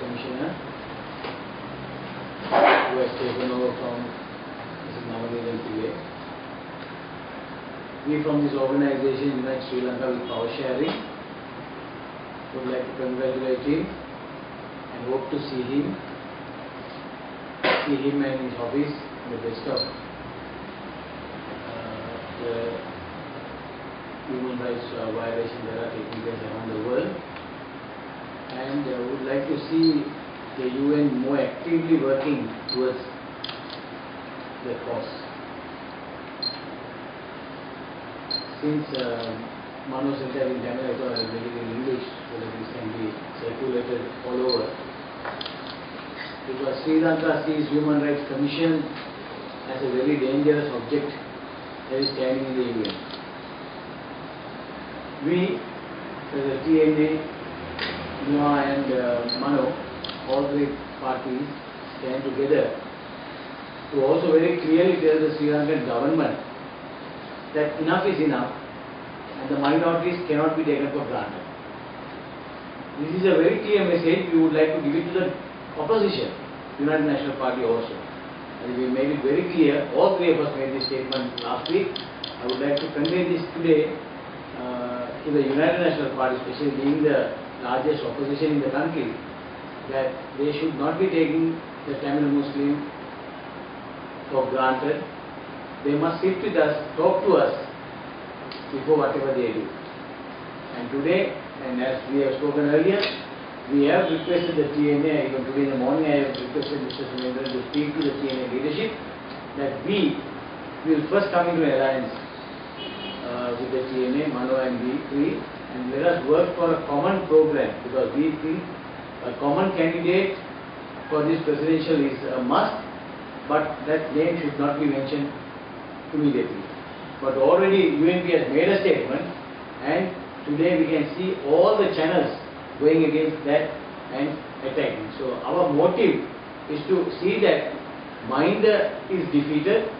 Commissioner who has taken over from Mrs. Navanidan Pillai. We from this organization, Unite Sri Lanka with Power Sharing, would like to congratulate him and hope to see him and his office in the best of the human rights violations that are taking place around the world, and would like to see the UN more actively working towards the cause. Since Mano said that in Tamil, I thought I will make it in English so that this can be circulated all over. Because Sri Lanka sees Human Rights Commission as a very dangerous object that is standing in the UN. We, the TNA, NUA and Mano, all three parties stand together to also very clearly tell the Sri Lankan government that enough is enough and the minorities cannot be taken for granted. This is a very clear message we would like to give it to the opposition, United National Party also. And we made it very clear, all three of us made this statement last week. I would like to convey this today to the United National Party, especially being the largest opposition in the country, that they should not be taking the Tamil Muslim for granted. They must sit with us, talk to us before whatever they do. And today, and as we have spoken earlier, we have requested the TNA, even today in the morning I have requested Mr. Sunendran to speak to the TNA leadership that we will first come into alliance with the TNA, Mano and we three, and let us work for a common program, because we think a common candidate for this presidential is a must, but that name should not be mentioned immediately. But already UNP has made a statement, and today we can see all the channels going against that and attacking. So our motive is to see that Mahinda is defeated.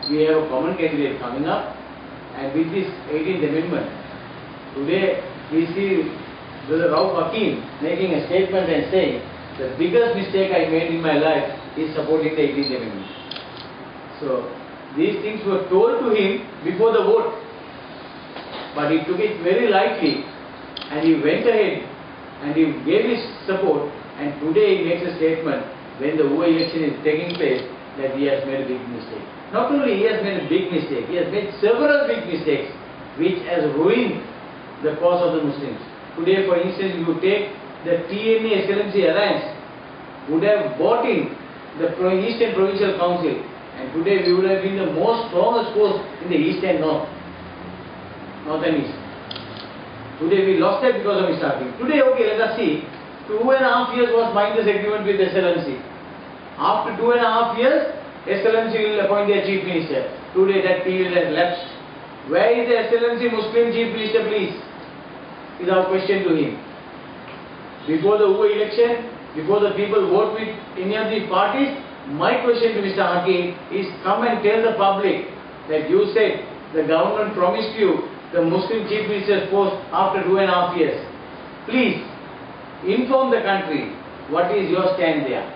We have a common candidate coming up, and with this 18th amendment, today we see Brother Rauf Hakim making a statement and saying the biggest mistake I made in my life is supporting the 18th amendment. So these things were told to him before the vote, but he took it very lightly and he went ahead and he gave his support, and today he makes a statement when the OA election is taking place that he has made a big mistake. Not only he has made a big mistake, he has made several big mistakes which has ruined the cause of the Muslims. Today, for instance, if you take the TNA SLMC alliance would have bought in the Eastern Provincial Council, and today we would have been the most strongest force in the East and North and East. Today we lost that because of Mr. Hakim. Today, okay, let us see. 2.5 years was Mahinda's agreement with SLMC. After 2.5 years, SLMC will appoint their chief minister. Today that period has lapsed. Where is the SLMC Muslim chief minister, please? Is our question to him. Before the OA election, before the people vote with any of these parties, my question to Mr. Hakim is, come and tell the public that you said the government promised you the Muslim chief minister's post after 2.5 years. Please inform the country what is your stand there.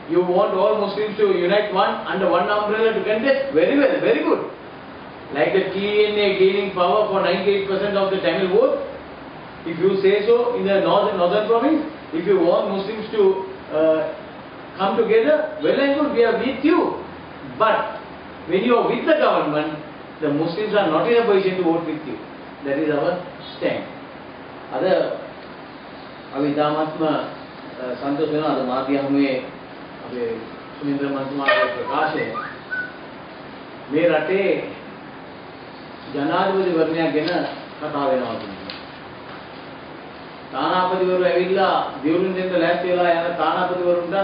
You want all Muslims to unite under one umbrella to contest? Very well, very good. Like the TNA gaining power for 98% of the Tamil vote, if you say so in the northern province, if you want Muslims to come together, well and good, we are with you. But when you are with the government, the Muslims are not in a position to vote with you. That is our stand. Ada අවිධාමාත්ම සන්තෝෂ වෙනවා අද මාධ්‍යහමුවේ අපේ සුනින්ද්‍ර මන්තුමාගේ ප්‍රකාශය මේ රටේ ජනාධිපතිවරණයක් ගැන කතා වෙනවා කියන්නේ. තානාපතිවරු ඇවිල්ලා දියුණුවෙන් දෙන්න ලෑස්ති වෙලා යන තානාපතිවරුන්ට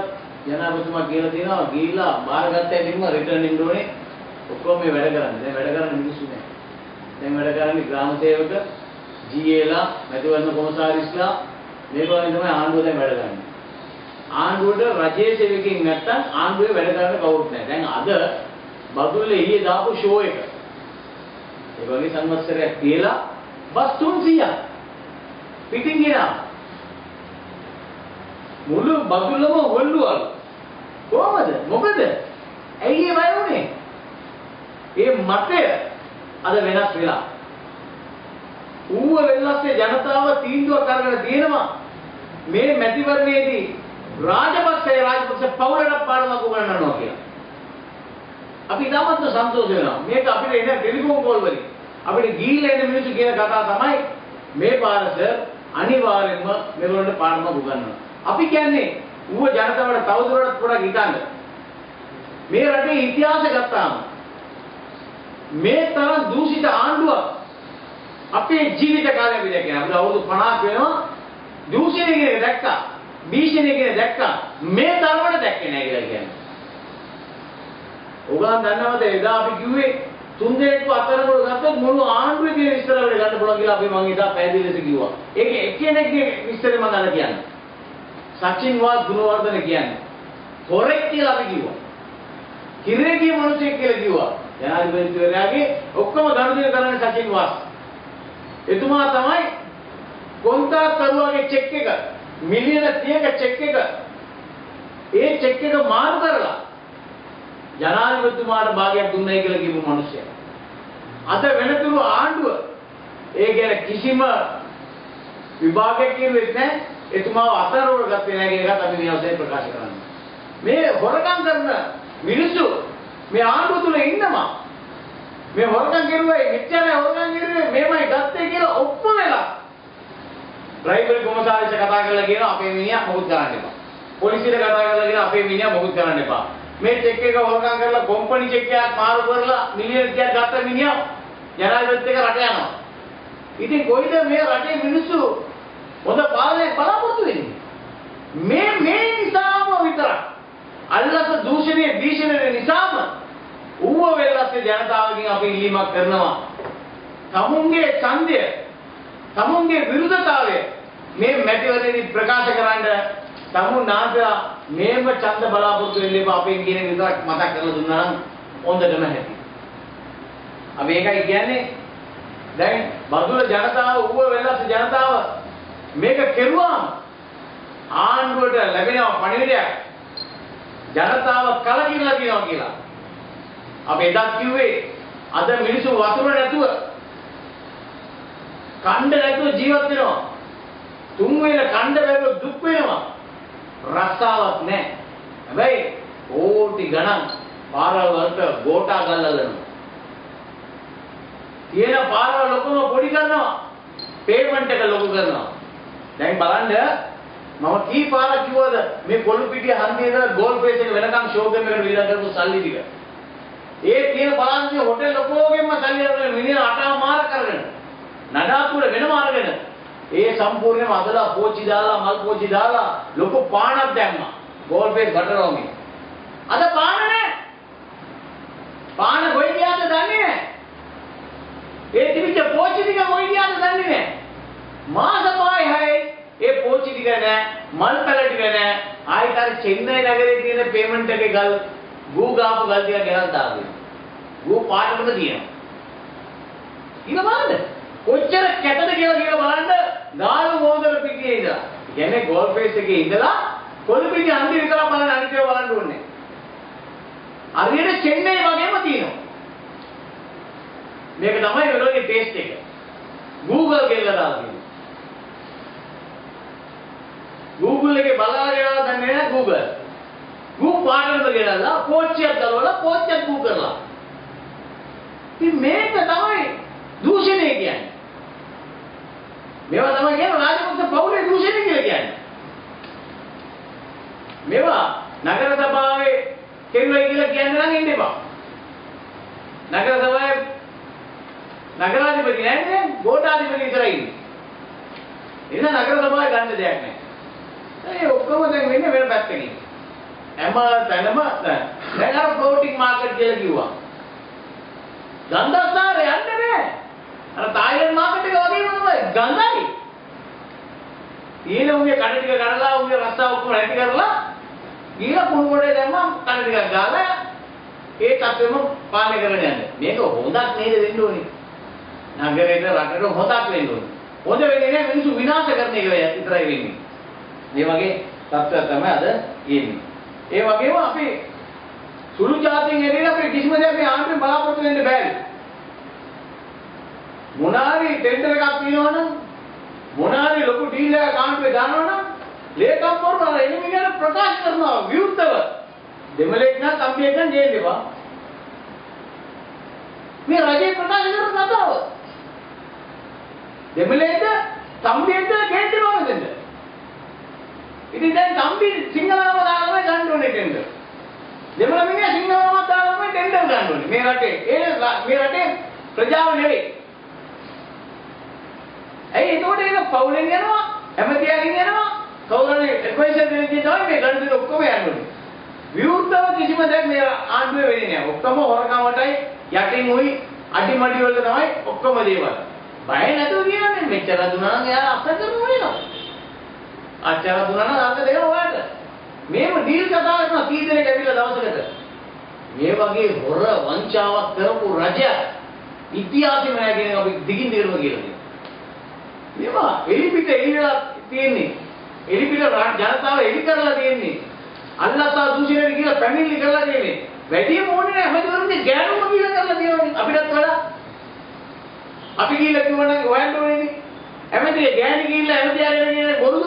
ජනාධිපතිතුමා කියලා තියෙනවා ගිහිල්ලා බාරගත්ත ඇතින්ම රිටර්න් එන්න ඕනේ. ඔක්කොම මේ වැඩ කරන්නේ. දැන් වැඩ කරන්නේ මිනිස්සු නෑ. දැන් වැඩ කරන්නේ ග්‍රාම සේවක, GA ලා, මැතිවරණ කොමසාරිස්ලා මේගොල්ලන් තමයි ආණ්ඩුව දැන් වැඩ කරන්නේ. ආණ්ඩුවට රජයේ සේවකෙන් නැත්තම් ආණ්ඩුවේ වැඩ කරන්න කවුරුත් නැහැ. දැන් අද බදුල්ලේ ඊයේ දාපු ෂෝ එක. ඒ වගේ සංවත්සරයක් කියලා බස් 300ක් පිටින් ගෙනා. මුළු බදුලම හොල්ලුවලු. කොහමද? මොකද? ඇයි ඒ බය වුනේ? ඒ මතය අද වෙනස් වෙලා. ඌව වෙනස්සේ ජනතාව තීන්දුවක් අරගෙන තියෙනවා මේ මැතිවරණයේදී රාජපක්ෂ පවුලට පාඩමක් උගන්වනවා කියලා. අපි තාමත් සන්තෝෂ වෙනවා. මේක අපිට එන ටෙලිෆෝන් කෝල් වලින් අපිට ගිහිල්ලා එන මිනිස්සු කියන කතාව තමයි මේ පාරස අනිවාර්යෙන්ම මේගොල්ලන්ට පාඩමක් උගන්වනවා. අපි කියන්නේ ඌව ජනතාවට තවදුරටත් පොඩක් හිතන්න. මේ රටේ ඉතිහාසය ගත්තාම මේ තරම් දූෂිත ආණ්ඩුවක් අපේ ජීවිත කාලය අපි දැක්කේ නැහැ. අපිට අවුරුදු 50ක් වෙනවා දූෂණය කියන දැක්කා. භීෂණය කියන දැක්කා. මේ තරමට දැක්කේ නැහැ කියලා කියන්නේ. ඔයගොල්ලන් දන්නවද එදා අපි කිව්වේ තුන් දෙනෙක්ව අතරකොට ගත්තොත් මුළු ආණ්ඩුවේ තියෙන විස්තර අපිට ගන්න පුළුවන් කියලා අපි මං එදා පැහැදිලි ලෙස කිව්වා. ඒක එක්කෙනෙක්ගේ විස්තරේ මම ගන්න කියන්නේ. සචින් වාස් ගුණවර්ධන කියන්නේ. හොරෙක් කියලා අපි කිව්වා. කිරේකී මිනිසෙක් කියලා කිව්වා. ජනාධිපතිවරයාගේ ඔක්කොම ගනුදෙනු කරන්නේ සචින් වාස්. එතුමා තමයි කොන්ත්‍රාත් කරුවාගේ චෙක් එක මිලියන 30ක චෙක් එක ඒ චෙක් එක මාරු කරලා ජනාධිපතිතුමාට භාගයක් දුන්නයි කියලා කියපු මිනිස්සයා. අද වෙනතුරු ආණ්ඩුව ඒ ගැන කිසිම විභාගයක් කිව්වෙත් නැහැ. එතුමාව අතරවල ගත්තේ නැහැ කියන එකත් අපි මේ අවස්ථාවේ ප්‍රකාශ කරනවා. මේ හොරකම් කරන මිනිස්සු මේ ආණ්ඩුව තුල ඉන්නවා. මේ හොරකම් කරුවයි මෙච්චරයි හොරකම් කරුවේ මේමයි ගත්තේ කියලා ඔප්පු වෙලා. ඩ්‍රයිවර් කොමසාරිස්ට කතා කරලා කියන අපේ මිනිහා මොකුත් කරන්න එපා. පොලිසියට කතා කරලා කියන අපේ මිනිහා මොකුත් කරන්න එපා. මේ චෙක් එක හොරකම් කරලා කම්පැනි චෙක් එකක් මාරු කරලා මිලියන 30ක් ගත්ත මිනිහා ජනාධිපතිත් එක රට යනවා. ඉතින් කොයිද මේ රටේ මිනිස්සු හොඳ පාලනයක් බලාපොරොත්තු වෙන්නේ? මේ නිසාම විතරක්. අල්ලස දූෂණයේ භීෂණයේ නිසාම ඌව වෙල්ලස්සේ ජනතාවගෙන් අපි ඉල්ලීමක් කරනවා. තමුන්ගේ ඡන්දය, තමුන්ගේ විරුද්ධතාවය මේ මැතිවරණයේදී ප්‍රකාශ කරන්න තමුන් නාසලා මේම ඡන්ද බලාපොරොත්තු වෙන්න එපා අපෙන් කියන විතරක් මතක් කරලා දුන්නා නම් හොඳටම හැටි. අපි ඒකයි කියන්නේ දැන් බදුල ජනතාව ඌව වෙල්ලස්සේ ජනතාව මේක කෙරුවාම ආණ්ඩුවට ලැබෙනවා පණිවිඩයක්. ජනතාව කලකිරලා තියෙනවා කියලා. අපි එදත් කිව්වේ අද මිනිස්සු වතුර නැතුව කණ්ඩ නැතුව ජීවත් වෙනවා. තුන් වේල කණ්ඩ බැරුව දුක් වෙනවා. රස්සාවක් නැහැ. හැබැයි කෝටි ගණන් පාරවල් වලට ගෝටා ගල්ලනවා. තියෙන පාරවල් ලොකුම පොඩි කරනවා. පේමන්ට් එක ලොකු කරනවා. දැන් බලන්න මම කී පාරක් කිව්වද මේ කොළු පිටිය හන්දියේ ඉඳලා ගෝල් ෆේස් එක වෙනකම් ෂෝගම් එකට විලා කරපු සල්ලි ටික. ඒ තියෙන බලන්නේ හොටෙල් ඔක්කොගෙම සල්ලි අරගෙන මිනිහ අටමාර කරගෙන නඩාතුර වෙනම අරගෙන ඒ සම්පූර්ණයෙන්ම අදලා පෝච්චි දාලා මල් පෝච්චි දාලා ලොකු පානක් දැම්මා ගෝල් ෆේස් බටරෝමේ. අද පාන නැහැ. පාන කොයි ගියාද දන්නේ නැහැ. ඒ තිබිච්ච පෝච්චි ටික කොයි ගියාද දන්නේ නැහැ. මාස 5යි ඒ පෝච්චි ටික නැහැ, මල් පැල ටික නැහැ. ආයෙත් අර චෙන්නයි නගරේ තියෙන පේමන්ට් එකේ ගල් ගූ ගාපු ගල් ටික ගෙනත් දාගෙන. ගූ පාටකම තියෙනවා. ඊළ බලන්න. කොච්චර කැතද කියලා බලන්න ගාලු මොහොතර පිටියේ ඉඳලා. කියන්නේ ගෝල් ෆේස් එකේ ඉඳලා කොළු පිටි අන්ති විතර බලන්න අනිත් ඒවා බලන්න ඕනේ. හරියට චෙන්නයි වගේම තියෙනවා. මේක තමයි ඔයගොල්ලෝගේ ටෙස්ට් එක. Google ගෙල්ලලා දාලා Google එකේ බලාගෙන දන්නේ නැහැ Google. පාටම ගෙනල්ලා පෝච්චියක් ගලවලා පෝච්චියක් බූ කරලා. ඉතින් මේක තමයි දූෂණය කියන්නේ. මේවා තමයි කියන රාජපක්ෂ පවුලේ දූෂණය කියලා කියන්නේ. මේවා නගර සභාවේ කෙරුවයි කියලා කියන්න නම් ඉන්න එපා. නගර සභාවේ නගරාධිපති නැහැ ගෝඨාධිපති විතරයි ඉන්නේ. එන නගර සභාවේ ගන්න දෙයක් නැහැ. ඒ ඔක්කොම දැන් වෙන්නේ වෙන පැත්තකින්. හැම තැනම දැන් අර ෆ්ලෝටිං මාකට් කියලා කිව්වා. ගන්ධස්තරේ යන්නේ නැහැ. අර තායිලන්ත මාකට් එක වගේම තමයි ගඳයි. ඊළ උගේ කඩ ටික ගනලා උගේ රස්සා ඔක්කොම නැති කරලා ගිහලා කුණු කොටේ දැම්මම කඩ ටිකක් ගාලා ඒ තත්ත්වෙම පාලනය කරගෙන යන්නේ. මේක හොඳක් නේද වෙන්න ඕනේ. නගරේට රටට හොඳක් වෙන්න ඕනේ. හොඳ වෙන්නේ නැහැ මිනිස්සු විනාශ කරන එක විතරයි වෙන්නේ. මේ වගේ තත්ත්වයක් තමයි අද ඉන්නේ. ඒ වගේම අපි සුළු જાතියෙන් එළියට අපේ කිසිම දෙයක් මේ ආණ්ඩුවෙන් බලාපොරොත්තු වෙන්න බෑනේ. මොනාරි ටෙන්ඩර් එකක් තියෙනවනම් මොනාරි ලොකු ඩීල් එකක් ආණ්ඩුවේ දානවනම් ලේකම්වරු එනිමිගෙන ප්‍රකාශ කරනවා විරුද්ධව. දෙමළෙක් නම් කම්පියෙක් නම් ජේල් දෙපා. මේ රජේ ප්‍රකාශ කරන කතාව. දෙමළේද කම්පියෙක්ද ජේල් දෙපා දෙන්න. ඉතින් දැන් කම්පි සිංහලම දාලා ගන්න ඕනේ ටෙන්ඩර්. දෙමළ මිනිහා සිංහලම දාලා ටෙන්ඩර් ගන්න ඕනේ. මේ රටේ ප්‍රජාව නෙවෙයි. ඇයි එතකොට ඒක පවුලෙන් යනවා, ඇමතියාගෙන් යනවා, කවුරුනේ එක්වේෂන් දෙන්නේ තමයි මේ ගන්න දෙන ඔක්කොම යන්නේ. විරුද්ධව කිසිම දෙයක් මේ ආණ්ඩුවේ වෙන්නේ නැහැ. ඔක්කොම හොරකමටයි යටින් උයි අඩිමඩි වලට තමයි ඔක්කොම දේවල්. බය නැතුව කියන්නේ මෙච්චර දුනා නම් එයා අත්ත කරනවා වෙනවා. අච්චර දුනා නම් අත්ත දෙනවා ඔයාලට. මේව ඩීල් කතා කරනවා කී දෙනෙක් ඇවිල්ලා දවසකට. මේ වගේ හොර වංචාවක් කරපු රජය ඉතිහාසෙම නැහැ කියන අපි දිගින් දිගටම කියලා තියෙනවා. මේවා එලිපිට එළිලා තියෙන්නේ. එලිපිට ජනතාව එලි කරලා තියෙන්නේ. අල්ලතා දූෂණය කියලා පැමිණිලි කරලා තියෙන්නේ. වැඩිම ඕනේ නැහැ හැමදේම ගෑනුම කියලා කරලා තියෙනවනේ. අපිටත් වඩා අපි කියලා කිව්වනම් හොයන්න ඕනේනේ. හැමදේ ගෑණි කියලා හැමදේ අරගෙන ඉන්නේ බොරුද?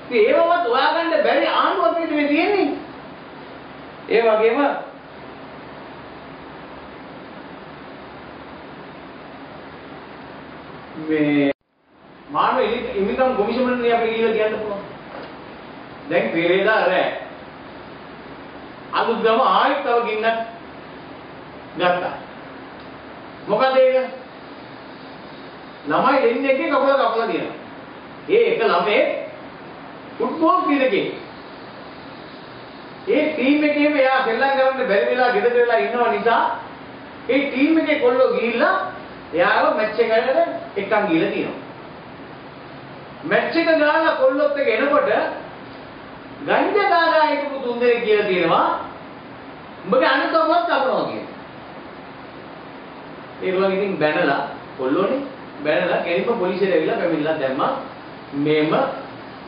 ඉතින් ඒවවත් හොයාගන්න බැරි ආණ්ඩුවක් මේ තියෙන්නේ. ඒ වගේම මේ මානව ඉමිකම් කොමිෂන් එකේ අපි කියලා කියන්න පුළුවන්. දැන් පෙරේදා රෑ අලුත් ගම ආයෙත් තව ගින්නක් ගත්තා. මොකද ඒක? ළමයි දෙන්නෙක්ගේ කකුල කපලා දිනවා. ඒ එක ළමේ ෆුට්බෝල් ක්‍රීඩකෙක්. ඒ ටීම් එකේම එයා සෙල්ලම් කරන්න බැරි වෙලා ගෙදර වෙලා ඉන්නව නිසා ඒ ටීම් එකේ කොල්ලෝ ගිහිල්ලා එයාව මැච් එකකට එක්කන් ගිහලා තියෙනවා. මැච් එක ගාලා කොල්ලොත් එක එනකොට ගංජා හිටපු තුන්දෙනෙක් කියලා තියෙනවා උඹගේ අනුකම්පාවක් කපනවා කියලා. ඒගොල්ලෝ ඉතින් බැනලා කොල්ලෝනේ බැනලා කෙලින්ම පොලිසියට ඇවිල්ලා පැමිණිලා දැම්මා මේම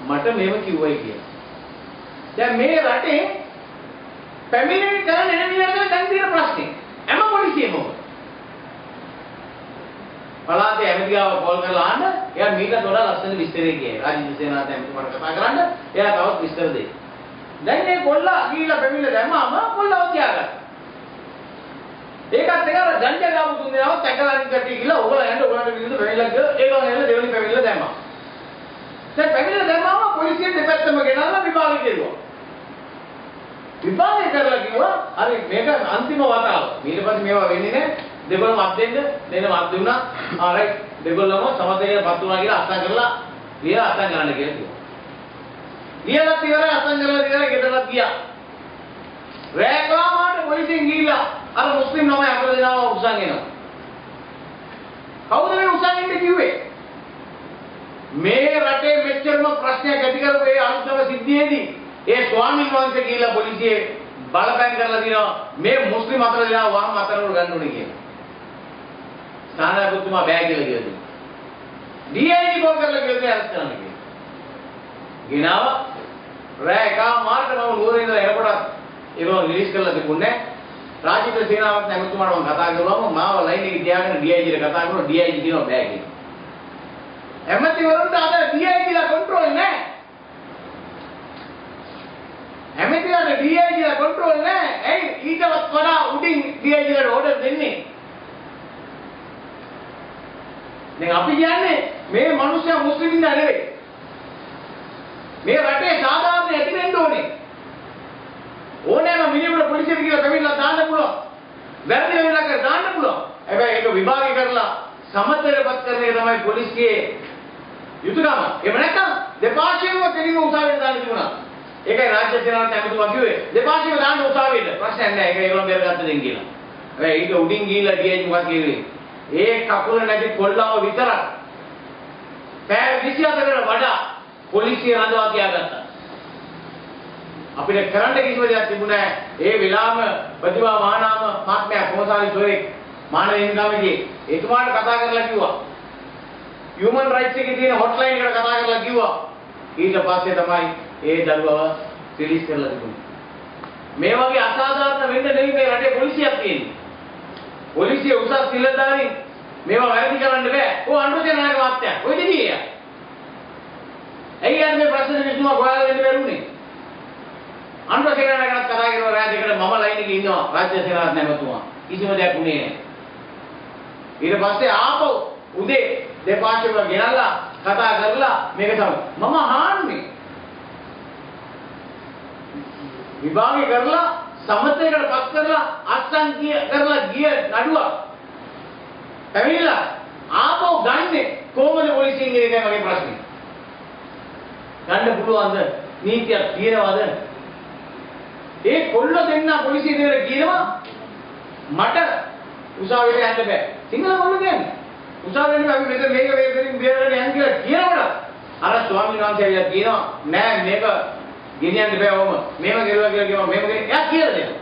මට මේව කිව්වයි කියලා. දැන් මේ රටේ පැමිණිලි කරන එනමිනකට දැන් තියෙන ප්‍රශ්නේ හැම පොලිසියෙම පළාතේ ඇමතිගාව කෝල් කරලා අහන්න එයා මීට වඩා ලස්සන විස්තරයක් කියයි. රාජින්ද්‍ර සේනානායක ඇමතිතුමාට කතා කරන්න එයා තවත් විස්තර දෙයි. දැන් මේ කොල්ලා ගිහිල්ලා පැමිණිලා දැම්මාම කොල්ලව තියාගත්තා. ඒකත් එක අර ගංජා ගාපු තුන් දෙනාව තැකලානින් කට්ටිය ගිහිල්ලා ඔයගොල්ලෝ යන්න ඔයගොල්ලන්ට විරුද්ධ පැමිණිලා ගිහලා ඒගොල්ලෝ යන්න දෙවෙනි පැමිණිලා දැම්මා. දැන් පැමිණිලා දැම්මාම පොලිසිය දෙපැත්තම ගෙනල්ලා විභාගය කෙරුවා. විභාගය කරලා කිව්වා හරි මේක අන්තිම වතාව. ඊට පස්සේ මේවා වෙන්නේ නැහැ. දෙගොල්ලම අත් දෙන්න මත් දුන්නා. ආරයිට් දෙගොල්ලම සමතේට පත් වුණා කියලා අත්සන් කරලා ලියලා අත්සන් ගන්න කියලා කිව්වා. ලියලා ඉවරයි අත්සන් කරලා ඉවරයි ගෙදරට ගියා. රෑකලාමාට පොලිසියෙන් ගිහිල්ලා අර මුස්ලිම් ළමයි අපර දෙනාව උස්සන් එනවා. කවුද මේ උස්සන් එන්නේ කිව්වේ? මේ රටේ මෙච්චරම ප්‍රශ්නයක් ඇති කරපු ඒ අනුත්තම සිද්ධියේදී ඒ ස්වාමීන් වහන්සේ ගිහිල්ලා පොලිසියේ බලපෑම් කරලා දිනවා මේ මුස්ලිම් අතර දෙනාව වහම අතරවල ගන්න ඕනේ කියලා. ස්ථානාධිපතිතුමා බෑ කියලා කියනවා. DIG කෝල් කරලා කියනවා අරස් කරන්න කියලා. ගිනාව රෑ එකමාරට මම නුවරින් ඉඳලා එනකොට ඒගොල්ලෝ රිලීස් කරලා තිබුණේ රාජින්ද්‍ර සේනානායක ඇමතිතුමාට මම කතා කරුවාම මාව ලයින් එකේ තියාගෙන DIG ට කතා කරනවා DIG කියනවා බෑ කියලා. ඇමතිවරුන්ට අද DIG ලා කන්ට්‍රෝල් නැහැ. ඇමතිවරුන්ට DIG ලා කන්ට්‍රෝල් නැහැ. ඇයි ඊටවත් වඩා උඩින් DIG ලාට ඕඩර් දෙන්නේ? දැන් අපි කියන්නේ මේ මිනිස්සු මුස්ලිම් ඉන්න නෙවෙයි. මේ රටේ සාධාරණ ඇති වෙන්න ඕනේ. ඕනෑම මිනිහෙකුට පොලිසියට කියලා කැවිලා දාන්න පුළුවන්. වැරදි වෙලා කර දාන්න පුළුවන්. හැබැයි ඒක විභාගය කරලා සමතරපත් කරන එක තමයි පොලිසියේ යුතුයකම. එහෙම නැත්නම් දෙපාර්ශ්වයම කෙලින්ම උසාවියට දාන්න තිබුණා. ඒකයි රාජ්‍ය සේනාවට ඇමතුමා කිව්වේ දෙපාර්ශ්වයම දාන්න උසාවියට. ප්‍රශ්නයක් නැහැ. ඒක ඒගොල්ලෝ බේරගත්ත දෙන් කියලා. හැබැයි ඒක උඩින් ගිහිල්ලා DIG මොකක්ද කිව්වේ? ඒ කකුල නැති කොල්ලව විතරක් පැය 24කට වඩා පොලිසිය රඳවා තියාගත්තා. අපිට කරන්න කිසිම දෙයක් තිබුණේ නැහැ. ඒ වෙලාවම ප්‍රතිභා මහානාම මහත්මයා කොමසාරි සොරේ මානව හිමිකමේදී එතුමාට කතා කරලා කිව්වා. Human rights එකේ තියෙන hotline එකට කතා කරලා කිව්වා ඊට පස්සේ තමයි ඒ දරුවව රිලීස් කරලා තිබුණේ. මේ වගේ අසාධාරණ වෙන්න නෙවෙයි මේ රටේ පොලිසියක් තියෙන්නේ. පොලිසිය උසස් නිලධාරීන් මේවා වැරදි කරන්න බෑ. ඔය අනුරේ නායක මහත්තයා. ඔය දෙවිය. ඇයි මේ ප්‍රශ්න විසඳුමක් හොයාගෙන දෙන්න බැරුනේ? අනුරේ සේනානායකත් කතා කරනවා රාජ්‍ය දෙකට මම ලයින් එකේ ඉන්නවා. රාජ්‍ය සේනානායක නැමතුමා. කිසිම දෙයක් උනේ නැහැ. ඊට පස්සේ ආපහු උදේ දෙපාර්ශ්වව ගෙනල්ලා කතා කරලා මේක තමයි මම අහන්නේ. විභාගය කරලා සමතේකට පත් කරලා අත්සන් කරලා ගිය නඩුවක් පැමිණිලා ආපහු ගන්නේ කොහොමද පොලිසියෙන් කියන එකයි මගේ ප්‍රශ්නේ. ගන්න පුළුවන්ද? නීතියක් තියෙනවද? ඒ කොල්ල දෙන්න පොලිසිය දෙවල කියනවා මට උසාවියට යන්න බෑ. සිංහල කොල්ල කියන්නේ. උසාවියට අපි මෙතන මේක වේගෙන් බේරගෙන යන්න කියලා කියනකොට අර ස්වාමීන් වහන්සේ කියනවා නෑ මේක ගෙනියන්න බෑ ඔම. මේව ගෙරුවා කියලා කියනවා මේව ගෙනියන්න. එයා කියලා දෙනවා.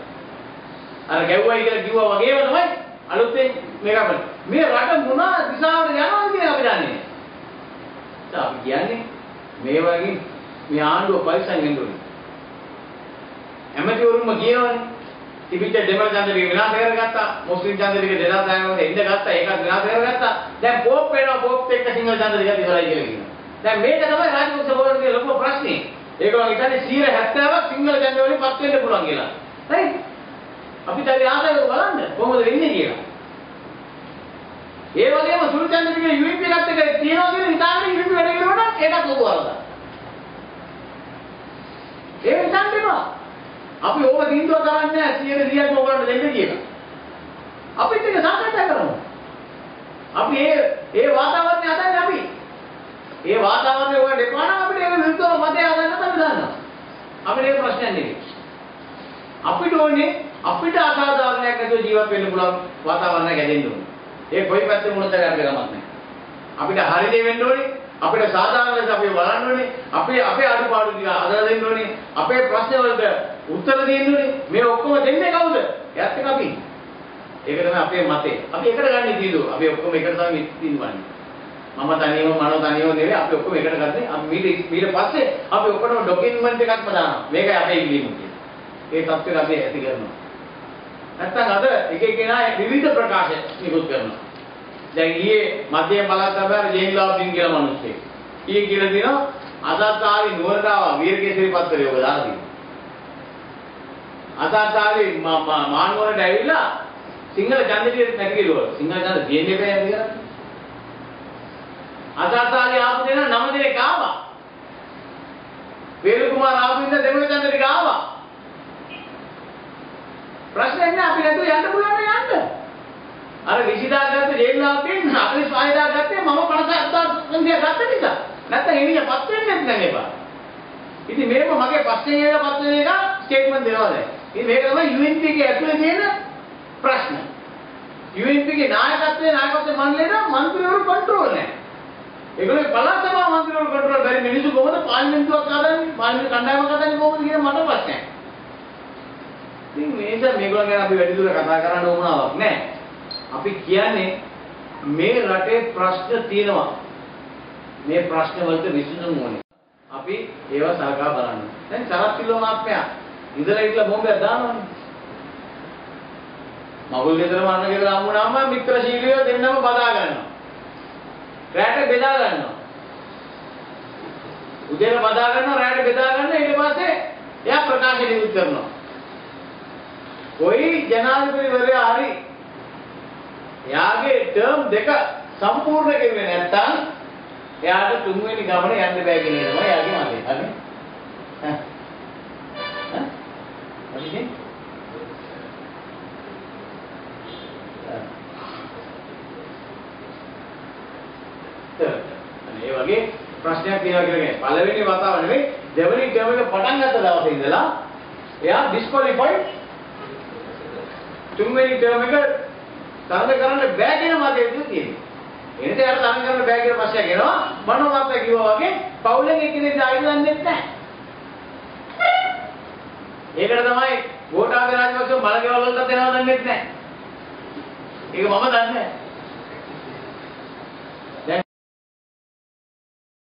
අර ගැව්වයි කියලා කිව්වා වගේම තමයි අලුතෙන් මේක අපිට. මේ රට මොන දිශාවට යනවද කියලා අපි දන්නේ නෑ. අපි කියන්නේ මේ වගේ මේ ආණ්ඩුව පරිස්සම් වෙන්න ඕනේ. ඇමතිවරුන්ම කියනවනේ තිබිච්ච දෙමළ ඡන්ද ටික විනාශ කරගත්තා, මුස්ලිම් ඡන්ද ටික 2010 ඉඳ ගත්තා, ඒකත් විනාශ කරගත්තා. දැන් පොප් වෙනවා පොප් එක්ක සිංහල ඡන්ද ටික ඉවරයි කියලා කියනවා. දැන් මේක තමයි රාජපක්ෂ බෝර්ඩුවේ ලොකු ප්‍රශ්නේ. ඒගොල්ලෝ හිතන්නේ 70%ක් සිංහල ඡන්ද වලින් පත් වෙන්න පුළුවන් කියලා. right? අපි දැන් ආසාවෙන් බලන්න කොහොමද වෙන්නේ කියලා. ඒ වගේම සුළු ඡන්ද ටික UNP එකත් එක්ක තියනවා කියලා හිතාගෙන UNP වැඩ කරනකොට ඒකත් ලොකු වරදක්. ඒ හිතන්නේවා. අපි ඕක දින්දුව කරන්නේ නැහැ 100ක් ඕගොල්ලන්ට දෙන්න කියලා. අපිත් ඒක සාකච්ඡා කරමු. අපි ඒ වාතාවරණය හදන්නේ අපි. ඒ වාතාවරණය ඔයගොල්ලෝ දෙපා නම් අපිට ඒක විරුද්ධව මතය හදන්න තමයි දානවා. අපිට ඒක ප්‍රශ්නයක් නෙවෙයි. අපිට ඕනේ අපිට අසාධාරණයක් නැතුව ජීවත් වෙන්න පුළුවන් වාතාවරණයක් හැදෙන්න ඕනේ. ඒ කොයි පැත්තේ මොනතර අපේ ගමක් නැහැ. අපිට හරි දේ වෙන්න ඕනේ. අපිට සාධාරණ ලෙස අපි බලන්න ඕනේ. අපේ අඩුපාඩු ටික අදලා දෙන්න ඕනේ. අපේ ප්‍රශ්න වලට උත්තර දෙන්න ඕනේ. මේ ඔක්කොම දෙන්නේ කවුද? එයත් එක අපි. ඒක තමයි අපේ මතේ. අපි එකට ගන්න තීන්දුව. අපි ඔක්කොම එකට තමයි තීන්දුවන්නේ. මම තනියම මනෝ තනියම නෙවෙයි. අපි ඔක්කොම එකට ගත්තේ. අපි ඊට පස්සේ අපි ඔක්කොම ඩොකියුමන්ට් එකක්ම දානවා. මේකයි අපේ ඉල්ලීම කියන්නේ. ඒ තත්ත්වෙට අපි ඇති කරනවා. නැත්තම් අද එක එකනා විවිධ ප්‍රකාශ නිකුත් කරනවා. දැන් ඊයේ මධ්‍යම පළාත් සභාවේ ජේන්ලාබ්දින් කියලා මිනිස්සෙක්. ඊයේ කියලා දිනවා අසත්තාරි නුවරටාව වීරකේසරි පත්තරේ ඔබ දාලා තියෙනවා. අසත්තාරි මානුවරට ඇවිල්ලා සිංහල ඡන්දෙට නැති කිව්වලු. සිංහල ඡන්ද දෙන්නේ බෑ කියලා. අසත්තාරි ආපු දෙනා 9 දෙනෙක් ආවා. වේලු කුමාර ආපු ඉන්න දෙමළ ඡන්දෙට ආවා. ප්‍රශ්නේ නැහැ අපි නැතුව යන්න පුළුවන් නේ යන්න. අර 20000 ගත්ත ජේල්ලාවකින් 45000 ගත්තේ මම 50000 ගත්ත නිසා. නැත්නම් එනියපත් වෙන්නේ නැත්නම් එපා. ඉතින් මේක මගේ පස්සේ එනපත් වෙන එක ස්ටේට්මන්ට් දෙනවා දැන්. ඉතින් මේක තමයි UNP එකේ ඇතුලේ තියෙන ප්‍රශ්න. UNP එකේ නායකත්වයේ මණ්ඩලයට මන්ත්‍රීවරු කන්ට්‍රෝල් නැහැ. ඒගොල්ලෝ පළාත් සභා මන්ත්‍රීවරු කන්ට්‍රෝල් බැරි මිනිස්සු කොහොමද පාර්ලිමේන්තුවක් හදන්නේ? පාර්ලිමේන්තු කණ්ඩායමක් හදන්නේ කොහොමද කියන මට ප්‍රශ්නයක්. ඉතින් මේක මේගොල්ලෝ ගැන අපි වැඩි දුර කතා කරන්න ඕනාවක් නැහැ. අපි කියන්නේ මේ රටේ ප්‍රශ්න තියෙනවා. මේ ප්‍රශ්න වලට විසඳුම් ඕනේ. අපි ඒවා සලකා බලන්න. දැන් සරත් කිලෝ මාත්‍යා ඉඳලා ඉట్లా බෝම්බයක් දානවනේ. මගුල් ගෙදර මන්න ගෙදර හම්බුනාම මිත්‍රශීලීව දෙන්නම බදා ගන්නවා. රැට බෙදා ගන්නවා. උදේට බදා ගන්නවා රැට බෙදා ගන්න ඊට පස්සේ එයා ප්‍රකාශ නිකුත් කරනවා. කොයි ජනාධිපතිවරයා හරි එයාගේ ටර්ම් දෙක සම්පූර්ණ කෙරුවේ නැත්නම් එයාට තුන්වෙනි ගමන යන්න බෑ කියන එක තමයි එයාගේ මතය. හරි? හරිද? ඒ වගේ ප්‍රශ්නයක් තියෙනවා කියන්නේ පළවෙනි වතාව නෙවෙයි දෙවෙනි ටර්ම් එක පටන් ගත්ත දවසේ ඉඳලා එයා ඩිස්ක්වොලිෆයිඩ් තුන්වෙනි ටර්ම් එක තරඟ කරන්න බෑ කියන මතය තියෙනවා. එනිසා යාට තරඟ කරන්න බෑ කියන ප්‍රශ්නයක් එනවා. මනෝමත්ය කිව්වා වගේ පවුලෙන් එක්කෙනෙක් ආයෙත් දන්නේ නැහැ. ඒකට තමයි ගෝඨාභය රාජපක්ෂ මලකෙවල් වලට දෙනවා දන්නේ නැහැ. ඒක මම දන්නේ නැහැ.